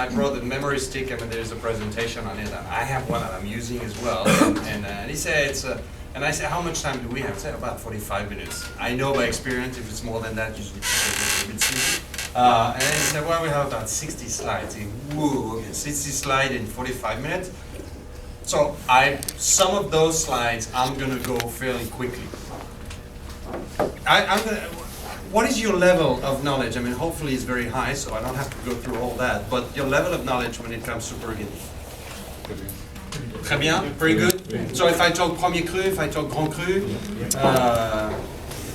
I brought the memory stick. I mean, there's a presentation on it. I have one that I'm using as well. And he said it's and I said, how much time do we have? I said about 45 minutes. I know by experience if it's more than that, usually people get a little bit sleepy. And then he said, well, we have about 60 slides. Whoa, okay, 60 slides in 45 minutes. So some of those slides, I'm gonna go fairly quickly. What is your level of knowledge? I mean, hopefully it's very high, so I don't have to go through all that, but your level of knowledge when it comes to Burgundy. Très bien, very good. So if I talk Premier Cru, if I talk Grand Cru,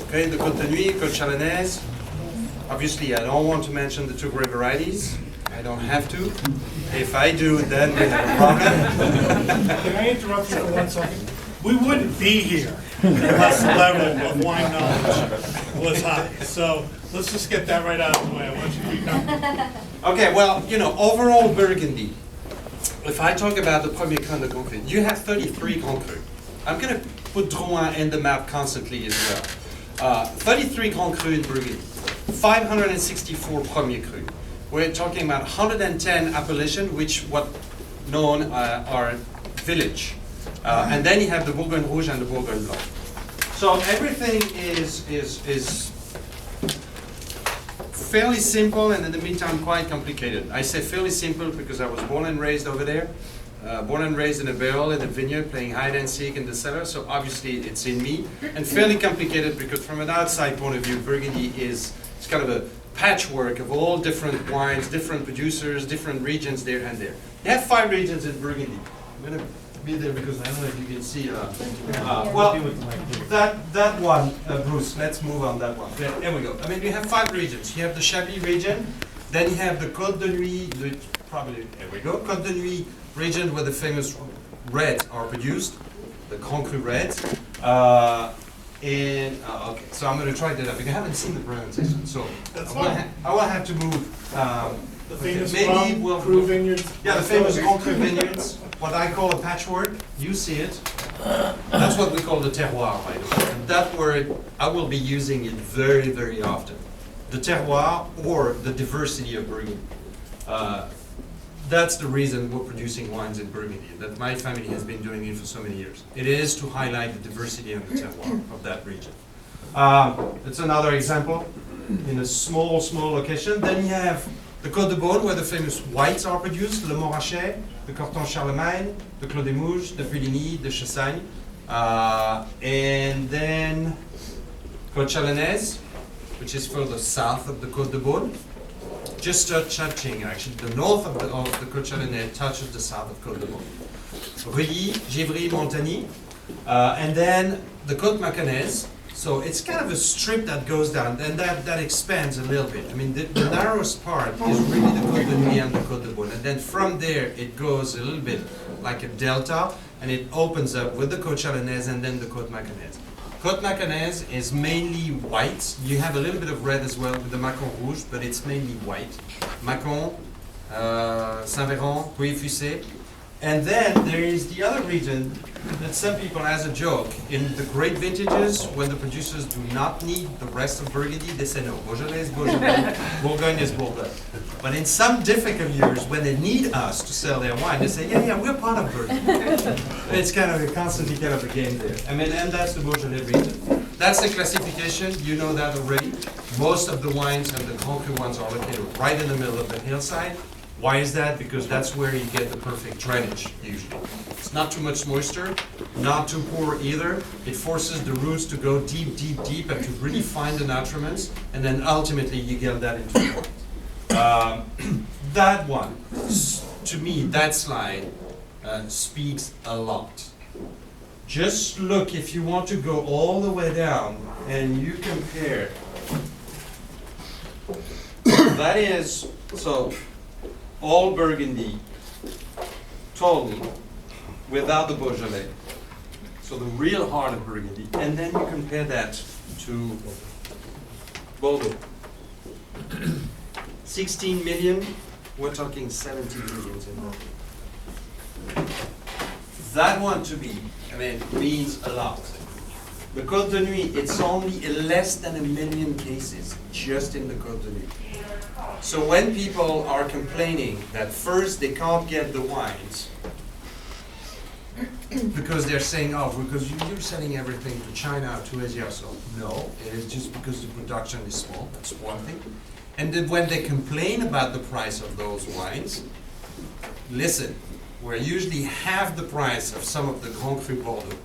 okay, the Côte de Nuit, Côte Chalonnaise. Obviously, I don't want to mention the two great varieties. I don't have to. If I do, then we have a problem. Can I interrupt you for 1 second? We wouldn't be here unless the level of wine knowledge was high. So let's just get that right out of the way. I want you to be comfortable. Okay, well, overall Burgundy. If I talk about the Premier Cru and the Grand Cru, you have 33 Grand Cru. I'm going to put Drouhin in the map constantly as well. 33 Grand Cru in Burgundy, 564 Premier Cru. We're talking about 110 appellation, which what known are village. And then you have the Bourgogne Rouge and the Bourgogne Blanc. So everything is fairly simple and in the meantime quite complicated. I say fairly simple because I was born and raised over there. Born and raised in a barrel in a vineyard playing hide and seek in the cellar, so obviously it's in me. And fairly complicated because from an outside point of view, Burgundy it's kind of a patchwork of all different wines, different producers, different regions there and there. You have 5 regions in Burgundy. I'm going to be there because I don't know if you can see. Well, that one, Bruce, let's move on that one. There we go. I mean, you have 5 regions. You have the Chablis region, then you have the Côte de Nuit, there we go, Côte de Nuit region where the famous reds are produced, the Grand Cru reds. Okay, so I'm going to try that up because I haven't seen the presentation, so I will have to move. The famous maybe Grand Cru vineyards. Yeah, the famous Grand Cru vineyards, what I call a patchwork. You see it. That's what we call the terroir, by the way. And that word, I will be using it very, very often. The terroir or the diversity of Burgundy. That's the reason we're producing wines in Burgundy, that my family has been doing it for so many years. It is to highlight the diversity of the terroir of that region. It's another example in a small location. Then you have the Côte de Beaune, where the famous whites are produced, Le Morachet, the Corton Charlemagne, the Clos des Mouges, the Puligny, the Chassagne. And then Côte Chalonnaise, which is further south of the Côte de Beaune. Just touching, actually, the north of the Côte Chalonnaise touches the south of Côte de Beaune. Reuilly, Givry, Montagny, and then the Côte Macanaise. So it's kind of a strip that goes down, and that expands a little bit. I mean, the narrowest part is really the Côte de Nuit and the Côte de Beaune, and then from there it goes a little bit like a delta, and it opens up with the Côte Chalonnaise and then the Côte Macanaise. Côte Macanaise is mainly white. You have a little bit of red as well with the Macon Rouge, but it's mainly white. Macon, Saint-Véran, Pouilly-Fussé. And then there is the other region that some people, as a joke, in the great vintages, when the producers do not need the rest of Burgundy, they say no, Beaujolais is Beaujolais, Bourgogne is Bourgogne. But in some difficult years, when they need us to sell their wine, they say, yeah, we're part of Burgundy. It's kind of constantly kind of a game there. I mean, and that's the Beaujolais region. That's the classification, you know that already. Most of the wines and the Grand Cru ones are located right in the middle of the hillside. Why is that? Because that's where you get the perfect drainage, usually. It's not too much moisture, not too poor either. It forces the roots to go deep, deep, deep and to really find the nutriments, and then ultimately you get that into the wine. That one, to me, that slide speaks a lot. Just look, if you want to go all the way down and you compare, that is, so, all Burgundy, totally, without the Beaujolais. So the real heart of Burgundy. And then you compare that to Bordeaux. 16 million, we're talking 70 millions in Bordeaux. That one to me, I mean, means a lot. The Côte de Nuit, it's only less than 1 million cases just in the Côte de Nuit. So when people are complaining that first they can't get the wines because they're saying, oh, because you're selling everything to China, to Asia, so no, it is just because the production is small, that's one thing. And then when they complain about the price of those wines, listen, we're usually half the price of some of the Grand Cru Bordeaux.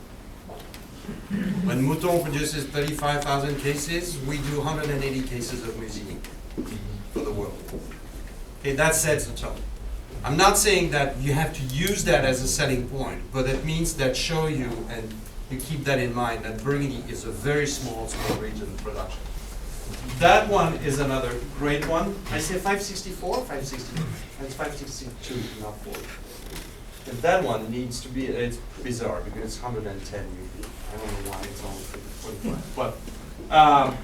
When Mouton produces 35,000 cases, we do 180 cases of Musigny for the world. Okay, that sets the tone. I'm not saying that you have to use that as a selling point, but it means that show you, and you keep that in mind, that Burgundy is a very small region of production. That one is another great one. I say 564, 562. It's 562, not 40. And that one needs to be, it's bizarre because it's 110 usually. I don't know why it's only 25. But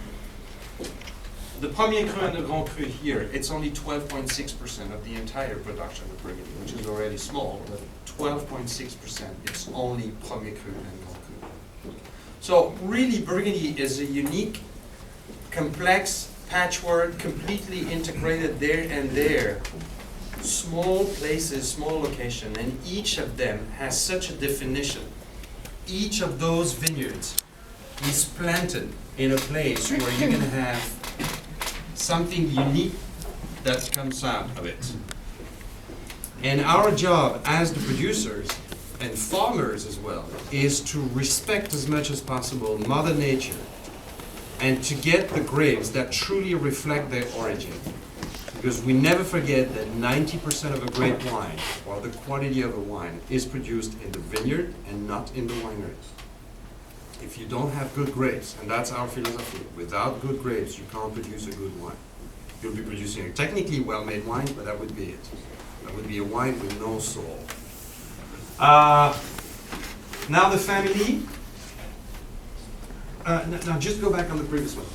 the Premier Cru and the Grand Cru here, it's only 12.6% of the entire production of Burgundy, which is already small, but 12.6%, it's only Premier Cru and Grand Cru. So really Burgundy is a unique, complex patchwork, completely integrated there and there. Small places, small location, and each of them has such a definition. Each of those vineyards is planted in a place where you're going to have something unique that comes out of it. And our job as the producers and farmers as well is to respect as much as possible Mother Nature and to get the grapes that truly reflect their origin. Because we never forget that 90% of a grape wine, or the quality of a wine, is produced in the vineyard and not in the wineries. If you don't have good grapes, and that's our philosophy, without good grapes, you can't produce a good wine. You'll be producing a technically well-made wine, but that would be it. That would be a wine with no soul. Now the family. Now just go back on the previous one.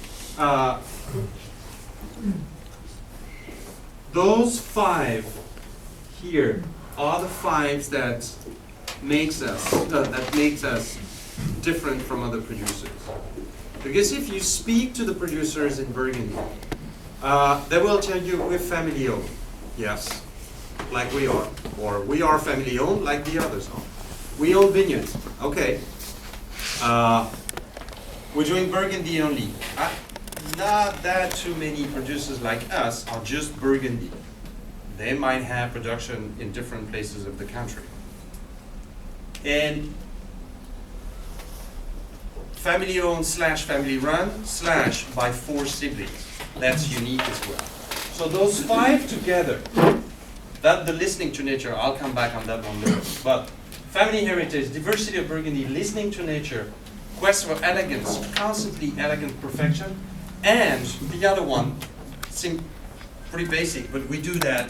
Those 5 here are the 5s that makes us different from other producers. Because if you speak to the producers in Burgundy, they will tell you we're family owned. Yes, like we are. Or we are family owned like the others are. We own vineyards. Okay. We're doing Burgundy only. Not that too many producers like us are just Burgundy. They might have production in different places of the country. And family owned / family run / by 4 siblings. That's unique as well. So those 5 together, that the listening to nature, I'll come back on that one later. But family heritage, diversity of Burgundy, listening to nature, quest for elegance, constantly elegant perfection. And the other one seems pretty basic, but we do that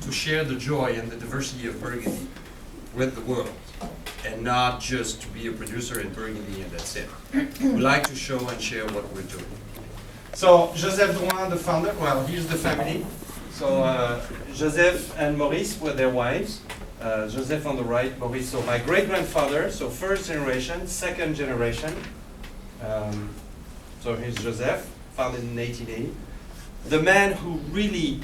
to share the joy and the diversity of Burgundy with the world, and not just to be a producer in Burgundy and that's it. We like to show and share what we're doing. So Joseph Drouhin, the founder, well, here's the family. So Joseph and Maurice were their wives. Joseph on the right, Maurice, so my great-grandfather, so first generation, second generation. So here's Joseph, founded in 1880. The man who really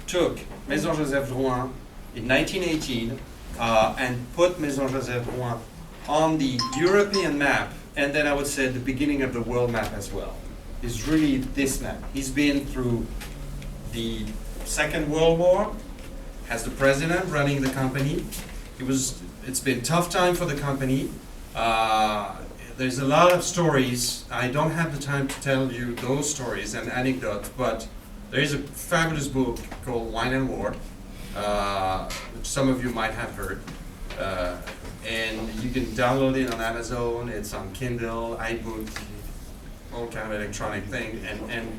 took Maison Joseph Drouhin in 1918 and put Maison Joseph Drouhin on the European map, and then I would say the beginning of the world map as well, is really this man. He's been through the Second World War, as the president running the company. It's been a tough time for the company. There's a lot of stories. I don't have the time to tell you those stories and anecdotes, but there is a fabulous book called Wine and War, which some of you might have heard. And you can download it on Amazon, it's on Kindle, iBook, all kind of electronic thing. And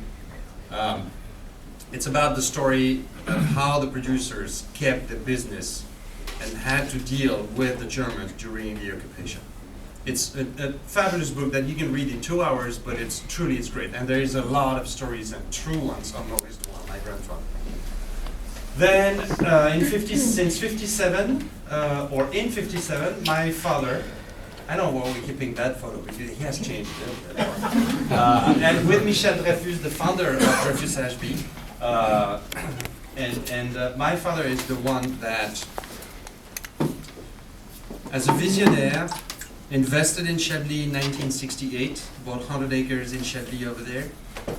it's about the story of how the producers kept the business and had to deal with the Germans during the occupation. It's a fabulous book that you can read in 2 hours, but it's great. And there is a lot of stories and true ones on Maurice Drouhin, my grandfather. Then since 57, my father I don't know why we're keeping that photo, because he has changed a little bit. And with Michel Dreyfus, the founder of Dreyfus HB. My father is the one that, as a visionaire, invested in Chablis in 1968, bought 100 acres in Chablis over there,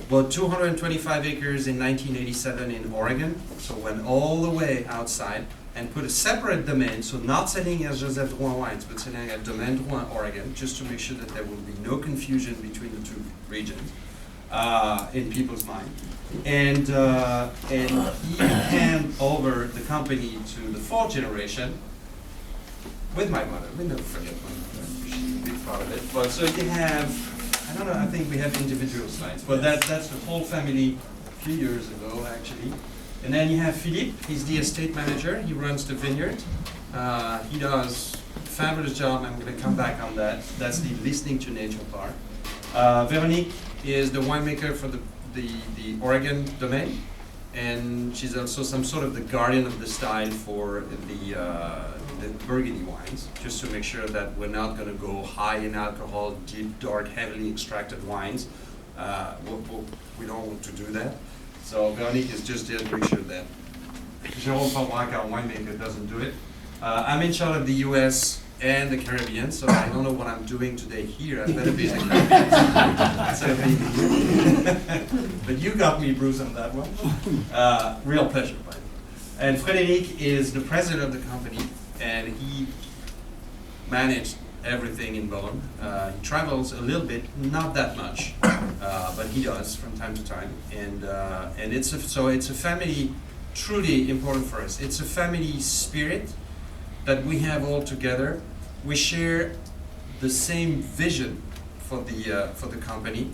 bought 225 acres in 1987 in Oregon, so went all the way outside, and put a separate domain, so not selling as Joseph Drouhin wines, but selling at Domaine Drouhin, Oregon, just to make sure that there will be no confusion between the two regions in people's mind. And he handed over the company to the fourth generation with my mother. We never forget my mother. She's a big part of it. But so you have, I don't know, I think we have individual slides, but that's the whole family a few years ago, actually. And then you have Philippe, he's the estate manager, he runs the vineyard. He does a fabulous job, I'm gonna come back on that. That's the listening to nature part. Veronique is the winemaker for the Oregon domain, and she's also some sort of the guardian of the style for the Burgundy wines, just to make sure that we're not gonna go high in alcohol, deep, dark, heavily extracted wines. We don't want to do that. So Veronique is just there to make sure that Jérôme Fabrac, our winemaker, doesn't do it. I'm in charge of the US and the Caribbean, so I don't know what I'm doing today here. I better be in the Caribbean. But you got me, Bruce, on that one. Real pleasure, by the way. And Frédéric is the president of the company, and he managed everything in Beaune. He travels a little bit, not that much, but he does from time to time. And it's a family, truly important for us. It's a family spirit that we have all together. We share the same vision for the company,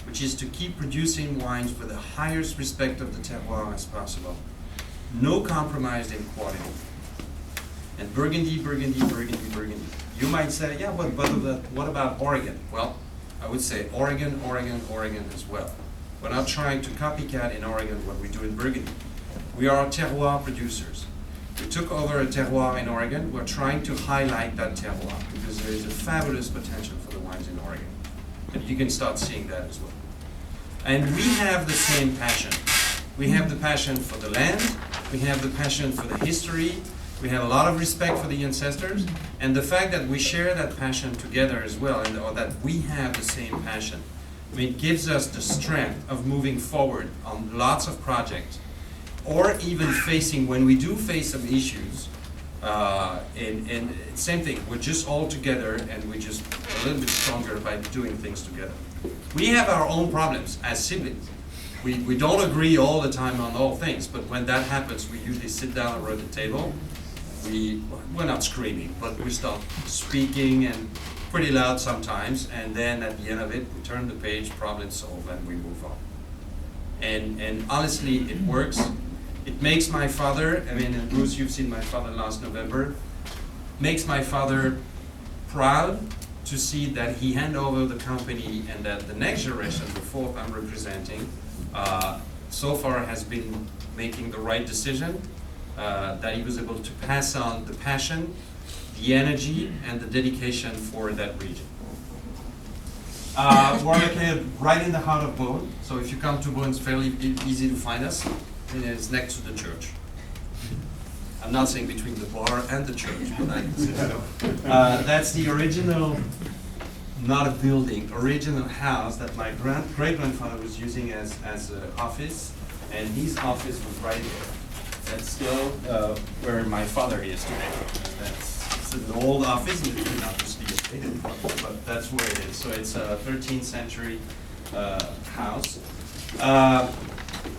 which is to keep producing wines with the highest respect of the terroir as possible. No compromise in quality. And Burgundy, Burgundy, Burgundy, Burgundy. You might say, yeah, but what about Oregon? Well, I would say Oregon, Oregon, Oregon as well. We're not trying to copycat in Oregon what we do in Burgundy. We are terroir producers. We took over a terroir in Oregon. We're trying to highlight that terroir because there is a fabulous potential for the wines in Oregon. And you can start seeing that as well. And we have the same passion. We have the passion for the land. We have the passion for the history. We have a lot of respect for the ancestors. And the fact that we share that passion together as well, or that we have the same passion, I mean, it gives us the strength of moving forward on lots of projects, or even when we do face some issues, and same thing, we're just all together and we're just a little bit stronger by doing things together. We have our own problems as siblings. We don't agree all the time on all things, but when that happens, we usually sit down around the table. We're not screaming, but we start speaking and pretty loud sometimes, and then at the end of it, we turn the page, problem solved, and we move on. And honestly, it works. It makes my father, I mean, and Bruce, you've seen my father last November, makes my father proud to see that he handed over the company and that the next generation, the fourth I'm representing, so far has been making the right decision, that he was able to pass on the passion, the energy, and the dedication for that region. We're located right in the heart of Beaune, so if you come to Beaune, it's fairly easy to find us, and it's next to the church. I'm not saying between the bar and the church, but I consider that's the original, not a building, original house that my great-grandfather was using as an office, and his office was right there. That's still where my father is today. It's an old office, and it's not just the estate, but that's where it is. So it's a 13th century house.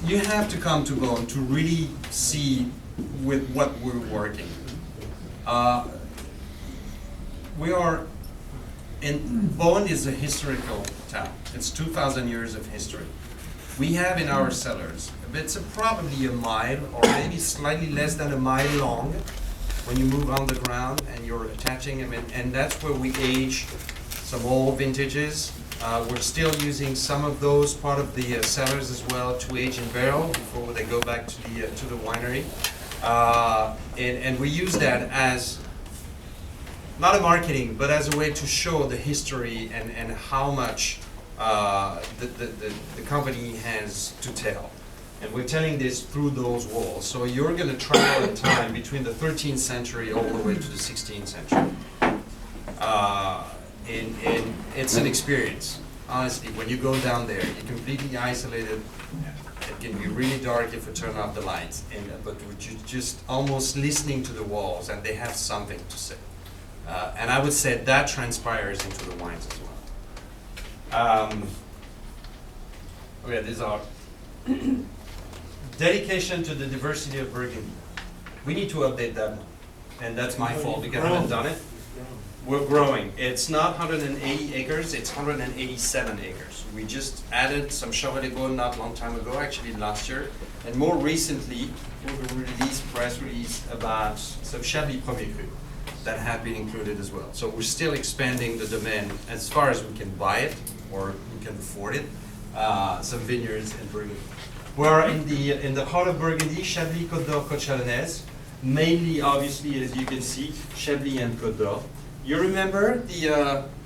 You have to come to Beaune to really see with what we're working. Beaune is a historical town. It's 2,000 years of history. We have in our cellars, it's probably a mile or maybe slightly less than a mile long when you move on the ground and you're attaching them in, and that's where we age some old vintages. We're still using some of those part of the cellars as well to age in barrel before they go back to the winery. And we use that as not a marketing, but as a way to show the history and how much the company has to tell. And we're telling this through those walls. So you're going to travel in time between the 13th century all the way to the 16th century. And it's an experience. Honestly, when you go down there, you're completely isolated. It can be really dark if you turn off the lights, but you're just almost listening to the walls, and they have something to say. And I would say that transpires into the wines as well. Okay, these are dedication to the diversity of Burgundy. We need to update that one, and that's my fault because I haven't done it. We're growing. It's not 180 acres, it's 187 acres. We just added some Chevrolet Beaune not a long time ago, actually last year. And more recently, we released a press release about some Chablis Premier Cru that have been included as well. So we're still expanding the domain as far as we can buy it or we can afford it, some vineyards in Burgundy. We're in the heart of Burgundy, Chablis, Côte d'Or, Côte Chalonnaise. Mainly, obviously, as you can see, Chablis and Côte d'Or. You remember the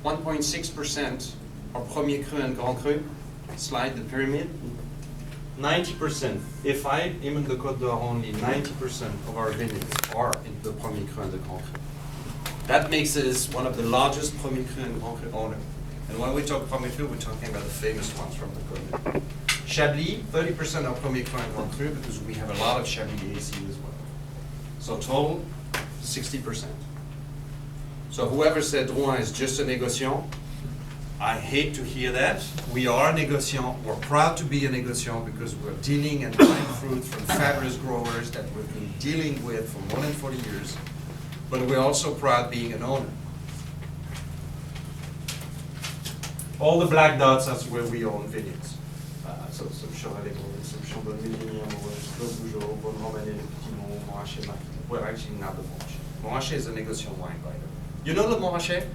1.6% of Premier Cru and Grand Cru? Slide the pyramid. 90%, if I even the Côte d'Or only, 90% of our vineyards are in the Premier Cru and the Grand Cru. That makes us one of the largest Premier Cru and Grand Cru owners. And when we talk Premier Cru, we're talking about the famous ones from the Côte d'Or. Chablis, 30% of Premier Cru and Grand Cru because we have a lot of Chablis AC as well. So total, 60%. So whoever said Drouhin is just a négociant, I hate to hear that. We are a négociant. We're proud to be a négociant because we're dealing and buying fruit from fabulous growers that we've been dealing with for more than 40 years. But we're also proud being an owner. All the black dots, that's where we own vineyards. So some Chevrolet Beaune, some Chambon-Millenium, Clos Bougeot, Beaune Romanée, Le Petit Mont, Montrachet, Marquis. Well, actually not the Montrachet. Montrachet is a négociant wine, by the way. You know the Montrachet?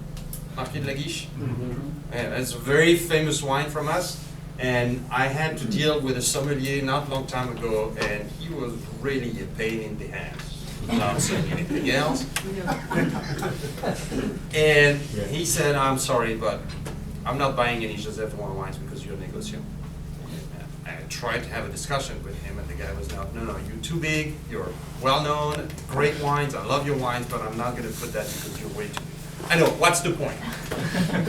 Marquis de la Guiche? Mm-hmm. Yeah, it's a very famous wine from us. And I had to deal with a sommelier not long time ago, and he was really a pain in the ass, without saying anything else. And he said, I'm sorry, but I'm not buying any Joseph Drouhin wines because you're a négociant. I tried to have a discussion with him, and the guy was like, no, you're too big, you're well-known, great wines, I love your wines, but I'm not going to put that because you're way too big. I know, what's the point?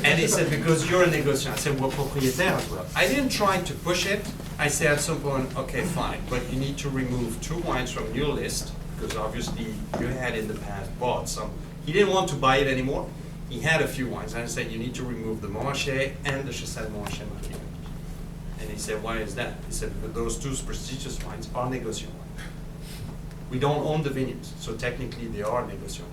And he said, because you're a négociant. I said, we're propriétaire as well. I didn't try to push it. I said at some point, okay, fine, but you need to remove 2 wines from your list, because obviously you had in the past bought some. He didn't want to buy it anymore. He had a few wines. I said, you need to remove the Montrachet and the Chassagne Montrachet Marquis. And he said, why is that? He said, because those 2 prestigious wines are négociant wines. We don't own the vineyards, so technically they are négociant.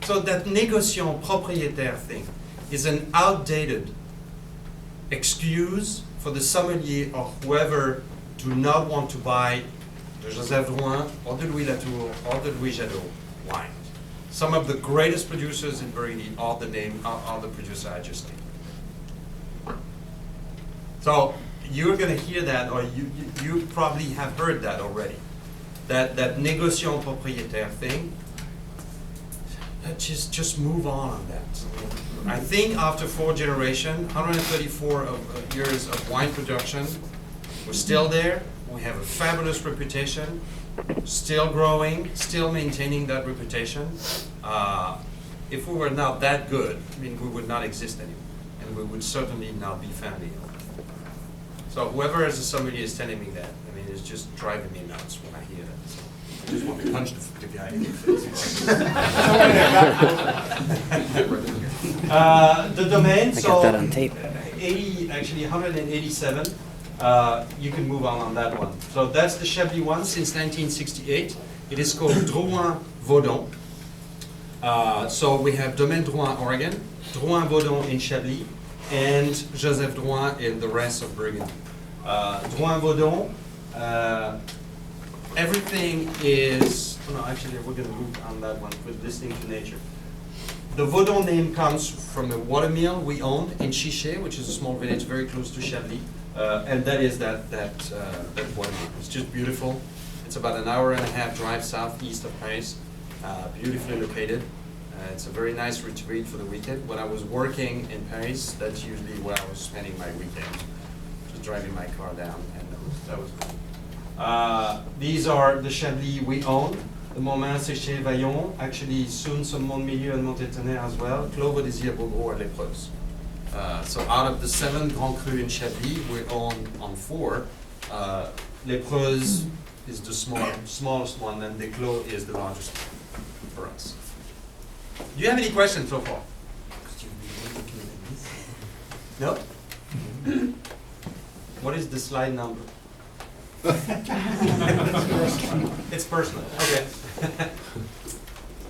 So that négociant propriétaire thing is an outdated excuse for the sommelier or whoever do not want to buy the Joseph Drouhin or the Louis Latour or the Louis Jadot wine. Some of the greatest producers in Burgundy are the producer I just named. So you're going to hear that, or you probably have heard that already. That négociant propriétaire thing. Just move on that. I think after 4 generations, 134 years of wine production, we're still there. We have a fabulous reputation, still growing, still maintaining that reputation. If we were not that good, I mean, we would not exist anymore, and we would certainly not be family. So whoever is a sommelier is telling me that. I mean, it's just driving me nuts when I hear that. So I just want to punch the guy in the face. The domain, I got that on tape. 187. You can move on that one. So that's the Chablis one since 1968. It is called Drouhin Vaudon. So we have Domaine Drouhin, Oregon, Drouhin Vaudon in Chablis, and Joseph Drouhin in the rest of Burgundy. Drouhin Vaudon, everything is, no, actually we're going to move on that one with listening to nature. The Vaudon name comes from a watermill we own in Chichet, which is a small village very close to Chablis, and that is that watermill. It's just beautiful. It's about an hour and a half drive southeast of Paris, beautifully located. It's a very nice retreat for the weekend. When I was working in Paris, that's usually where I was spending my weekend, just driving my car down, and that was good. These are the Chablis we own. The Moment, Séché, Vaillon. Actually, soon some Mont-Milieu and Montétonnerre as well. Clos, Désir, Beaugros, and Lépreuse. So out of the 7 Grand Cru in Chablis, we own on 4. Lépreuse is the smallest one, and the Clos is the largest one for us. Do you have any questions so far? No? What is the slide number? It's personal. Okay.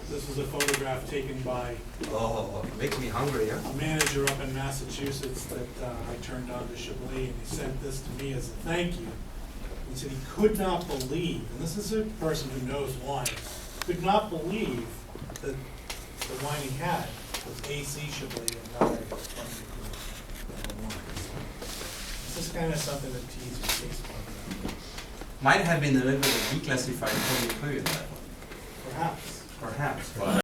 This is a photograph taken by Oh, makes me hungry, huh? a manager up in Massachusetts that I turned on to Chablis, and he sent this to me as a thank you. He said he could not believe, and this is a person who knows wine, could not believe that the wine he had was AC Chablis and not a number 1. This is kind of something that teases your taste buds. Might have been a little bit of declassified Premier Cru in that one. Perhaps. Perhaps, but